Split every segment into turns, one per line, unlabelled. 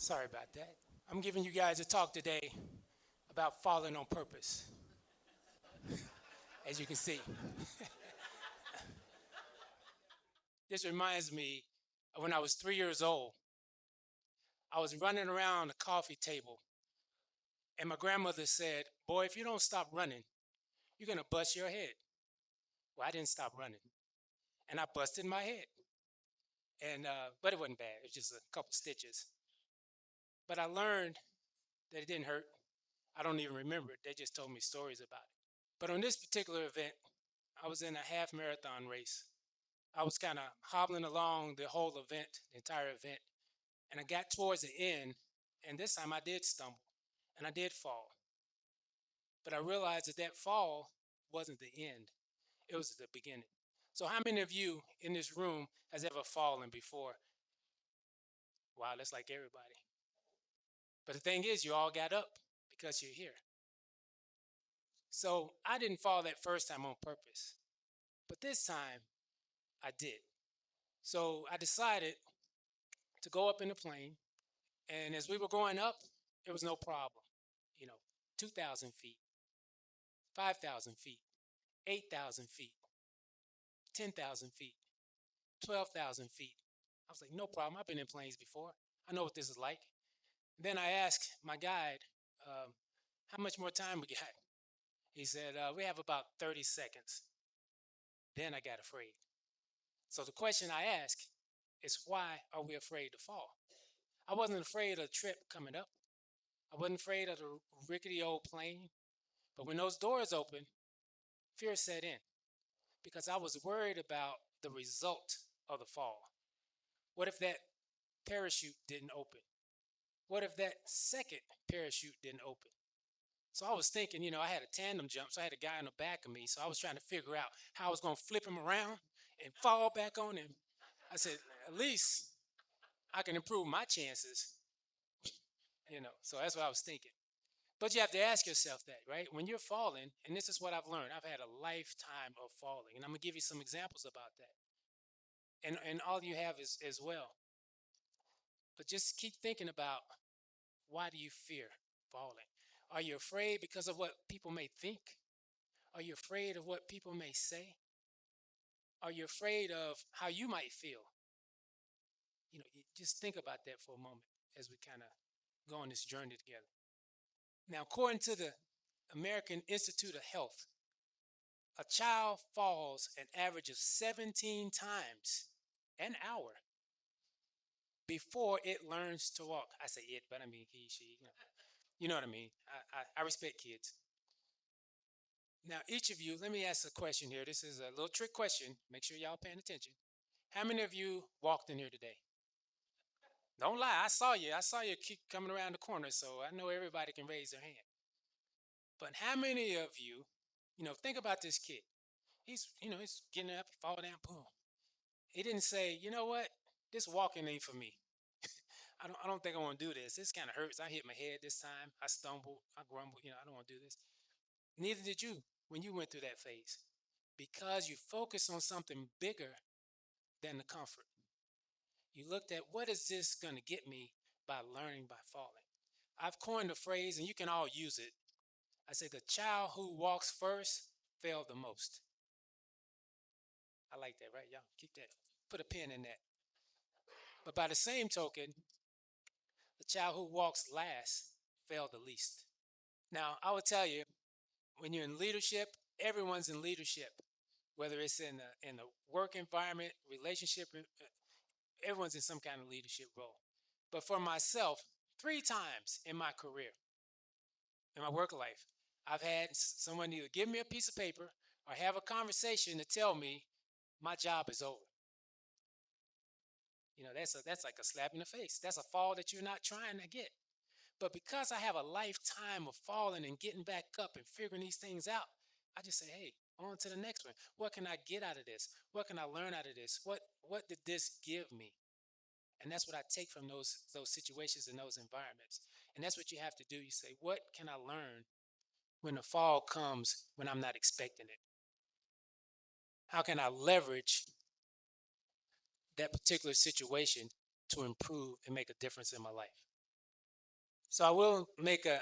Sorry about that. I'm giving you guys a talk today about falling on purpose, as you can see. This reminds me of when I was 3 years old. I was running around the coffee table, and my grandmother said, "Boy, if you don't stop running, you're going to bust your head." Well, I didn't stop running, and I busted my head. But it wasn't bad. It was just a couple stitches. But I learned that it didn't hurt. I don't even remember it. They just told me stories about it. But on this particular event, I was in a half marathon race. I was kind of hobbling along the whole event, the entire event, and I got towards the end, and this time I did stumble and I did fall. But I realized that that fall wasn't the end, it was the beginning. So, how many of you in this room has ever fallen before? Wow, that's like everybody. But the thing is, you all got up because you're here. So, I didn't fall that first time on purpose, but this time I did. So, I decided to go up in the plane. And as we were going up, it was no problem. You know, 2,000 feet, 5,000 feet, 8,000 feet, 10,000 feet, 12,000 feet. I was like, no problem. I've been in planes before. I know what this is like. Then I asked my guide, um, how much more time we got? He said, we have about 30 seconds. Then I got afraid. So the question I asked is, why are we afraid to fall? I wasn't afraid of the trip coming up. I wasn't afraid of the rickety old plane. But when those doors opened, fear set in because I was worried about the result of the fall. What if that parachute didn't open? What if that second parachute didn't open? So I was thinking, I had a tandem jump, so I had a guy in the back of me. So I was trying to figure out how I was going to flip him around and fall back on him. I said, at least I can improve my chances. So that's what I was thinking. But you have to ask yourself that, right? When you're falling, and this is what I've learned. I've had a lifetime of falling, and I'm gonna give you some examples about that. And all you have is as well. But just keep thinking about, why do you fear falling? Are you afraid because of what people may think? Are you afraid of what people may say? Are you afraid of how you might feel? Just think about that for a moment as we kind of go on this journey together. Now, according to the American Institute of Health, a child falls an average of 17 times an hour before it learns to walk. I say it, but I mean he, she. You know what I mean. I respect kids. Now, each of you, let me ask a question here. This is a little trick question. Make sure y'all paying attention. How many of you walked in here today? Don't lie. I saw you. I saw you keep coming around the corner, so I know everybody can raise their hand. But how many of you, think about this kid. He's getting up, fall down, boom. He didn't say, you know what, this walking ain't for me. I don't think I want to do this. This kind of hurts. I hit my head this time. I stumbled. I grumbled. I don't want to do this. Neither did you when you went through that phase, because you focused on something bigger than the comfort. You looked at, what is this going to get me by learning by falling? I've coined a phrase, and you can all use it. I say, the child who walks first failed the most. I like that, right? Y'all keep that. Put a pin in that. But by the same token, the child who walks last failed the least. Now, I will tell you, when you're in leadership, everyone's in leadership, whether it's in a work environment, relationship, everyone's in some kind of leadership role. But for myself, 3 times in my career, in my work life, I've had someone either give me a piece of paper or have a conversation to tell me my job is over. That's like a slap in the face. That's a fall that you're not trying to get. But because I have a lifetime of falling and getting back up and figuring these things out, I just say, hey, on to the next one. What can I get out of this? What can I learn out of this? What did this give me? And that's what I take from those situations and those environments. And that's what you have to do. You say, what can I learn when the fall comes when I'm not expecting it? How can I leverage that particular situation to improve and make a difference in my life? So I will make a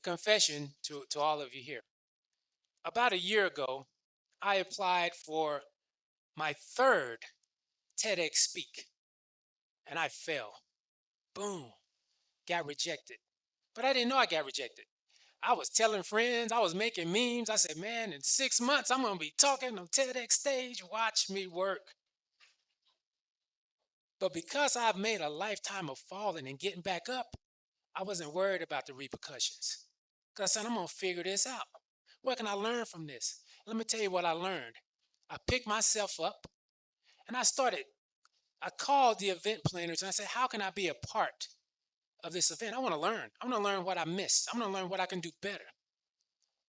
confession to all of you here. About a year ago, I applied for my third TEDx speak and I fell. Boom, got rejected. But I didn't know I got rejected. I was telling friends, I was making memes. I said, man, in 6 months, I'm going to be talking on TEDx stage. Watch me work. But because I've made a lifetime of falling and getting back up, I wasn't worried about the repercussions. Because I said, I'm going to figure this out. What can I learn from this? Let me tell you what I learned. I picked myself up and I called the event planners and I said, how can I be a part of this event? I want to learn. I want to learn what I missed. I want to learn what I can do better.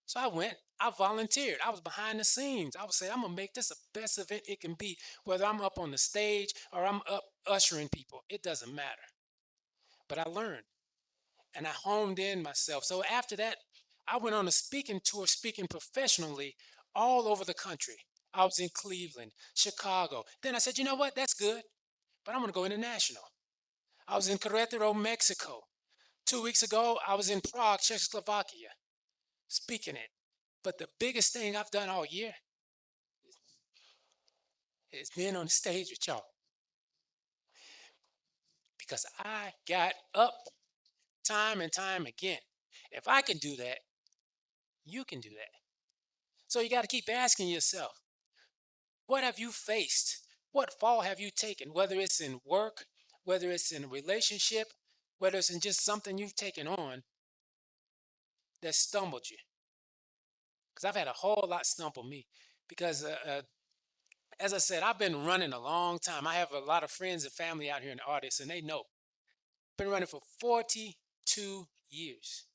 So I went, I volunteered. I was behind the scenes. I would say, I'm going to make this the best event it can be, whether I'm up on the stage or I'm up ushering people. It doesn't matter. But I learned and I honed in myself. So after that, I went on a speaking tour, speaking professionally all over the country. I was in Cleveland, Chicago. Then I said, you know what? That's good, but I'm going to go international. I was in Querétaro, Mexico. 2 weeks ago, I was in Prague, Czechoslovakia, speaking it. But the biggest thing I've done all year is being on the stage with y'all because I got up time and time again. If I can do that, you can do that. So you got to keep asking yourself, what have you faced? What fall have you taken? Whether it's in work, whether it's in a relationship, whether it's in just something you've taken on that stumbled you. Because I've had a whole lot stumble me. Because as I said, I've been running a long time. I have a lot of friends and family out here in the audience, and they know. Been running for 42 years.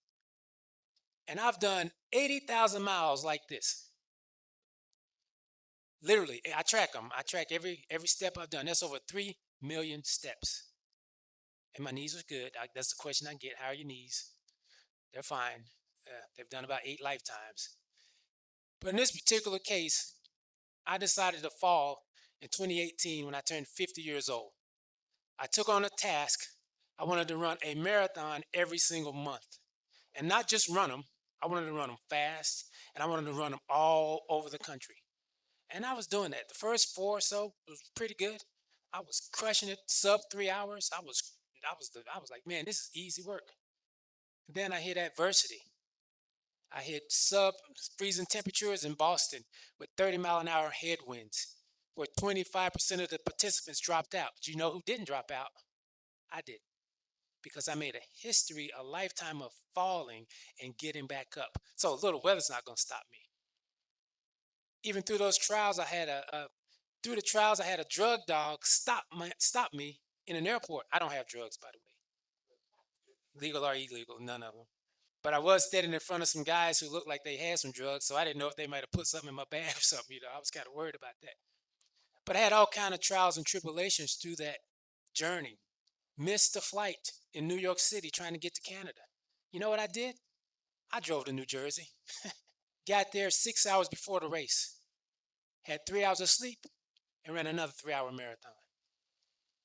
And I've done 80,000 miles like this. Literally, I track them. I track every step I've done. That's over 3 million steps. And my knees are good. That's the question I get. How are your knees? They're fine. They've done about 8 lifetimes. But in this particular case, I decided to fall in 2018 when I turned 50 years old. I took on a task. I wanted to run a marathon every single month. And not just run them, I wanted to run them fast and I wanted to run them all over the country. And I was doing that. The first four or so was pretty good. I was crushing it, sub 3 hours. I was like, man, this is easy work. Then I hit adversity. I hit sub freezing temperatures in Boston with 30-mile-an-hour headwinds, where 25% of the participants dropped out. But you know who didn't drop out? I did, because I made a history, a lifetime of falling and getting back up. So little weather's not going to stop me. Even through those trials, through the trials, I had a drug dog stop me in an airport. I don't have drugs, by the way, legal or illegal, none of them. But I was standing in front of some guys who looked like they had some drugs, so I didn't know if they might have put something in my bag or something. I was kind of worried about that. But I had all kind of trials and tribulations through that journey. Missed a flight in New York City trying to get to Canada. You know what I did? I drove to New Jersey. Got there 6 hours before the race. Had 3 hours of sleep and ran another 3-hour marathon.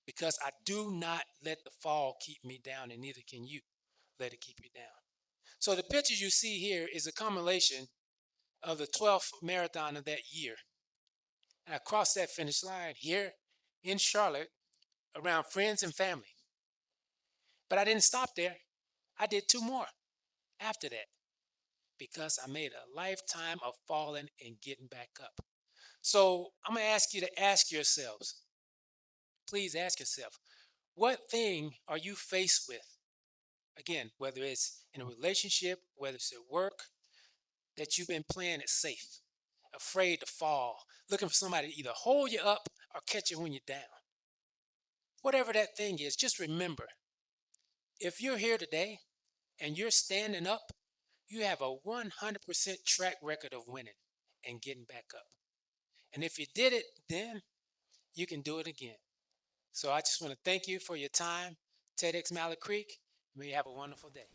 Because I do not let the fall keep me down, and neither can you let it keep you down. So the picture you see here is a culmination of the 12th marathon of that year. And I crossed that finish line here in Charlotte around friends and family. But I didn't stop there. I did 2 more after that because I made a lifetime of falling and getting back up. So I'm going to ask you to ask yourselves, please ask yourself, what thing are you faced with? Again, whether it's in a relationship, whether it's at work, that you've been playing it safe, afraid to fall, looking for somebody to either hold you up or catch you when you're down. Whatever that thing is, just remember, if you're here today and you're standing up, you have a 100% track record of winning and getting back up. And if you did it then, you can do it again. So I just want to thank you for your time, TEDxMallard Creek. May you have a wonderful day.